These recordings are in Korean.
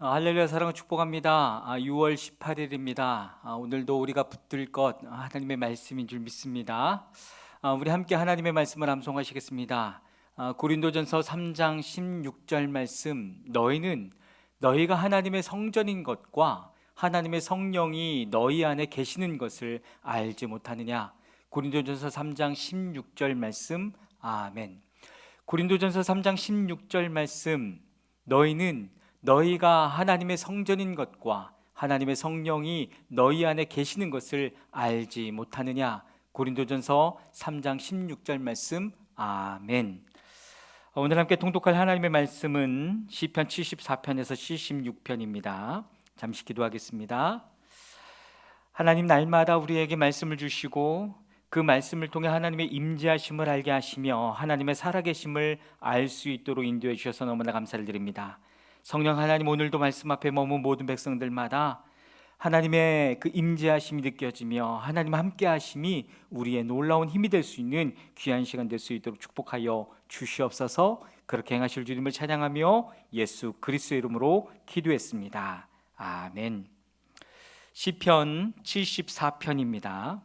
할렐루야 사랑을 축복합니다. 6월 18일입니다. 오늘도 우리가 붙들 것 하나님의 말씀인 줄 믿습니다. 우리 함께 하나님의 말씀을 암송하시겠습니다. 고린도전서 3장 16절 말씀, 너희가 하나님의 성전인 것과 하나님의 성령이 너희 안에 계시는 것을 알지 못하느냐. 고린도전서 3장 16절 말씀. 아멘. 고린도전서 3장 16절 말씀, 너희가 하나님의 성전인 것과 하나님의 성령이 너희 안에 계시는 것을 알지 못하느냐. 고린도전서 3장 16절 말씀. 아멘. 오늘 함께 통독할 하나님의 말씀은 시편 74편에서 76편입니다. 잠시 기도하겠습니다. 하나님, 날마다 우리에게 말씀을 주시고 그 말씀을 통해 하나님의 임재하심을 알게 하시며 하나님의 살아계심을 알 수 있도록 인도해 주셔서 너무나 감사를 드립니다. 성령 하나님, 오늘도 말씀 앞에 머문 모든 백성들마다 하나님의 그 임재하심이 느껴지며 하나님 함께 하심이 우리의 놀라운 힘이 될 수 있는 귀한 시간 될 수 있도록 축복하여 주시옵소서. 그렇게 행하실 주님을 찬양하며 예수 그리스도의 이름으로 기도했습니다. 아멘. 시편 74편입니다.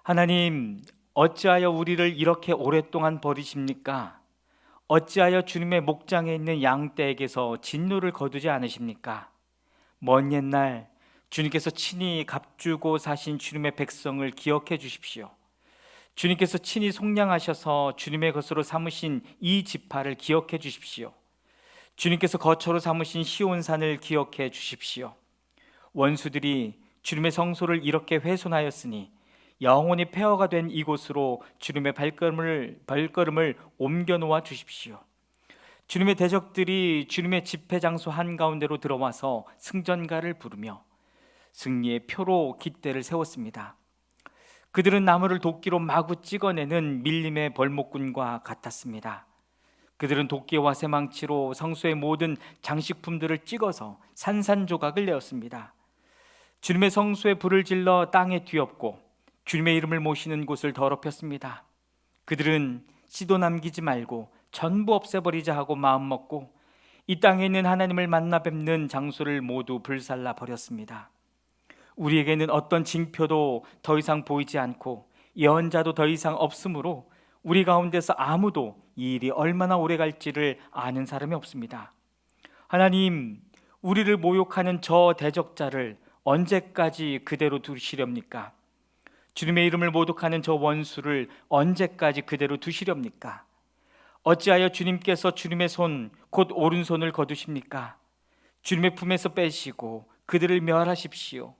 하나님, 어찌하여 우리를 이렇게 오랫동안 버리십니까? 어찌하여 주님의 목장에 있는 양떼에게서 진노를 거두지 않으십니까? 먼 옛날 주님께서 친히 값주고 사신 주님의 백성을 기억해 주십시오. 주님께서 친히 속량하셔서 주님의 것으로 삼으신 이 지파를 기억해 주십시오. 주님께서 거처로 삼으신 시온산을 기억해 주십시오. 원수들이 주님의 성소를 이렇게 훼손하였으니 영원히 폐허가 된 이곳으로 주님의 발걸음을 옮겨 놓아 주십시오. 주님의 대적들이 주님의 집회 장소 한가운데로 들어와서 승전가를 부르며 승리의 표로 깃대를 세웠습니다. 그들은 나무를 도끼로 마구 찍어내는 밀림의 벌목꾼과 같았습니다. 그들은 도끼와 쇠망치로 성소의 모든 장식품들을 찍어서 산산조각을 내었습니다. 주님의 성소에 불을 질러 땅에 뒤엎고 주님의 이름을 모시는 곳을 더럽혔습니다. 그들은 씨도 남기지 말고 전부 없애버리자 하고 마음먹고 이 땅에 있는 하나님을 만나 뵙는 장소를 모두 불살라 버렸습니다. 우리에게는 어떤 징표도 더 이상 보이지 않고 예언자도 더 이상 없으므로 우리 가운데서 아무도 이 일이 얼마나 오래 갈지를 아는 사람이 없습니다. 하나님, 우리를 모욕하는 저 대적자를 언제까지 그대로 두시렵니까? 주님의 이름을 모독하는 저 원수를 언제까지 그대로 두시렵니까? 어찌하여 주님께서 주님의 손, 곧 오른손을 거두십니까? 주님의 품에서 빼시고 그들을 멸하십시오.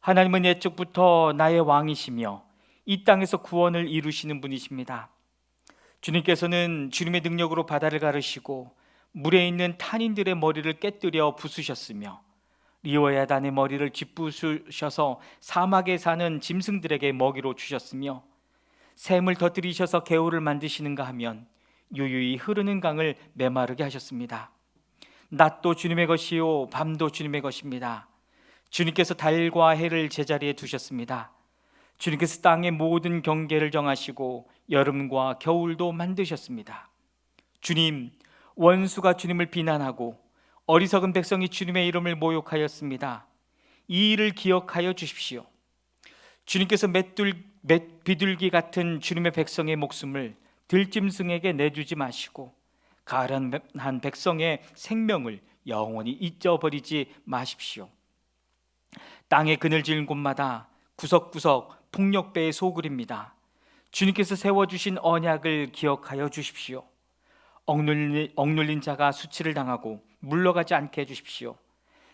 하나님은 옛적부터 나의 왕이시며 이 땅에서 구원을 이루시는 분이십니다. 주님께서는 주님의 능력으로 바다를 가르시고 물에 있는 탄인들의 머리를 깨뜨려 부수셨으며 리오야단의 머리를 쥐부수셔서 사막에 사는 짐승들에게 먹이로 주셨으며 샘을 터뜨리셔서 개울을 만드시는가 하면 유유히 흐르는 강을 메마르게 하셨습니다. 낮도 주님의 것이요 밤도 주님의 것입니다. 주님께서 달과 해를 제자리에 두셨습니다. 주님께서 땅의 모든 경계를 정하시고 여름과 겨울도 만드셨습니다. 주님, 원수가 주님을 비난하고 어리석은 백성이 주님의 이름을 모욕하였습니다. 이 일을 기억하여 주십시오. 주님께서 비둘기 같은 주님의 백성의 목숨을 들짐승에게 내주지 마시고 가련한 백성의 생명을 영원히 잊어버리지 마십시오. 땅에 그늘진 곳마다 구석구석 폭력배의 소굴입니다. 주님께서 세워주신 언약을 기억하여 주십시오. 억눌린 자가 수치를 당하고 물러가지 않게 해주십시오.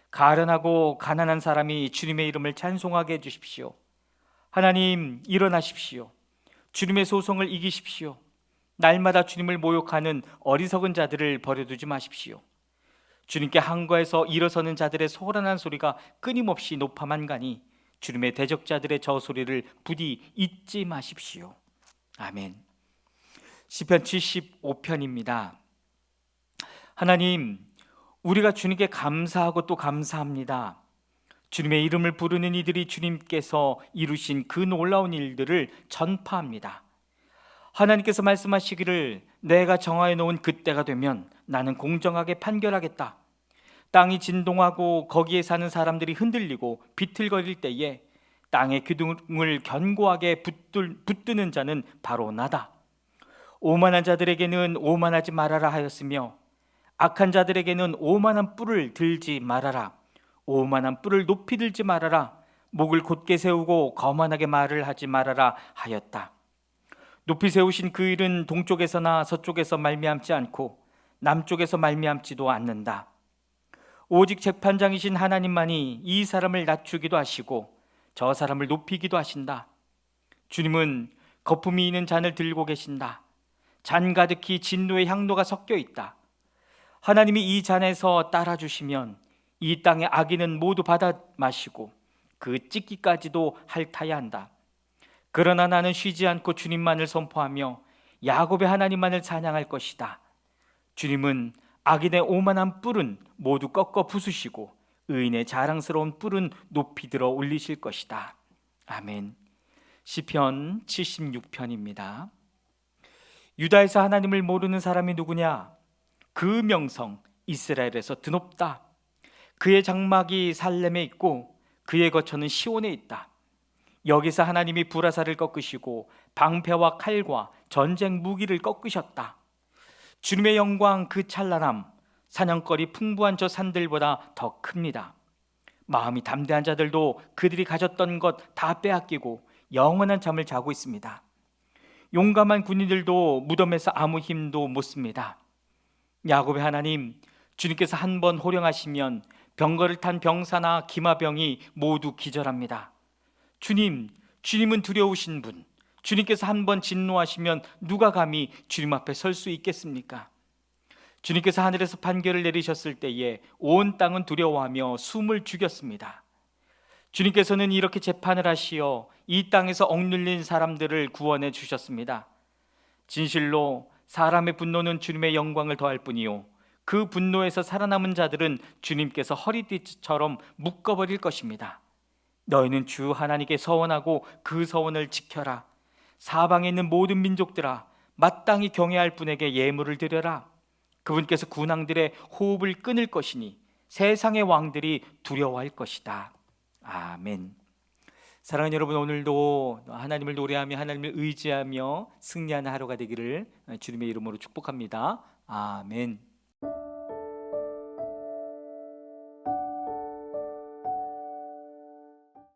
가련하고 가난한 사람이 주님의 이름을 찬송하게 해주십시오. 하나님, 일어나십시오. 주님의 소송을 이기십시오. 날마다 주님을 모욕하는 어리석은 자들을 버려두지 마십시오. 주님께 항거해서 일어서는 자들의 소란한 소리가 끊임없이 높아만 가니 주님의 대적자들의 저 소리를 부디 잊지 마십시오. 아멘. 시편 75편입니다. 하나님, 우리가 주님께 감사하고 또 감사합니다. 주님의 이름을 부르는 이들이 주님께서 이루신 그 놀라운 일들을 전파합니다. 하나님께서 말씀하시기를 내가 정하여 놓은 그때가 되면 나는 공정하게 판결하겠다. 땅이 진동하고 거기에 사는 사람들이 흔들리고 비틀거릴 때에 땅의 기둥을 견고하게 붙드는 자는 바로 나다. 오만한 자들에게는 오만하지 말아라 하였으며 악한 자들에게는 오만한 뿔을 들지 말아라. 오만한 뿔을 높이 들지 말아라. 목을 곧게 세우고 거만하게 말을 하지 말아라 하였다. 높이 세우신 그 일은 동쪽에서나 서쪽에서 말미암지 않고 남쪽에서 말미암지도 않는다. 오직 재판장이신 하나님만이 이 사람을 낮추기도 하시고 저 사람을 높이기도 하신다. 주님은 거품이 있는 잔을 들고 계신다. 잔 가득히 진노의 향로가 섞여 있다. 하나님이 이 잔에서 따라주시면 이 땅의 악인은 모두 받아 마시고 그 찢기까지도 핥아야 한다. 그러나 나는 쉬지 않고 주님만을 선포하며 야곱의 하나님만을 찬양할 것이다. 주님은 악인의 오만한 뿔은 모두 꺾어 부수시고 의인의 자랑스러운 뿔은 높이 들어 올리실 것이다. 아멘. 시편 76편입니다. 유다에서 하나님을 모르는 사람이 누구냐? 그 명성 이스라엘에서 드높다. 그의 장막이 살렘에 있고 그의 거처는 시온에 있다. 여기서 하나님이 불화살을 꺾으시고 방패와 칼과 전쟁 무기를 꺾으셨다. 주님의 영광 그 찬란함, 사냥거리 풍부한 저 산들보다 더 큽니다. 마음이 담대한 자들도 그들이 가졌던 것 다 빼앗기고 영원한 잠을 자고 있습니다. 용감한 군인들도 무덤에서 아무 힘도 못 씁니다. 야곱의 하나님, 주님께서 한 번 호령하시면 병거를 탄 병사나 기마병이 모두 기절합니다. 주님은 두려우신 분, 주님께서 한 번 진노하시면 누가 감히 주님 앞에 설 수 있겠습니까? 주님께서 하늘에서 판결을 내리셨을 때에 온 땅은 두려워하며 숨을 죽였습니다. 주님께서는 이렇게 재판을 하시어 이 땅에서 억눌린 사람들을 구원해 주셨습니다. 진실로 사람의 분노는 주님의 영광을 더할 뿐이요 그 분노에서 살아남은 자들은 주님께서 허리띠처럼 묶어버릴 것입니다. 너희는 주 하나님께 서원하고 그 서원을 지켜라. 사방에 있는 모든 민족들아, 마땅히 경외할 분에게 예물을 드려라. 그분께서 군왕들의 호흡을 끊을 것이니 세상의 왕들이 두려워할 것이다. 아멘. 사랑하는 여러분, 오늘도 하나님을 노래하며 하나님을 의지하며 승리하는 하루가 되기를 주님의 이름으로 축복합니다. 아멘.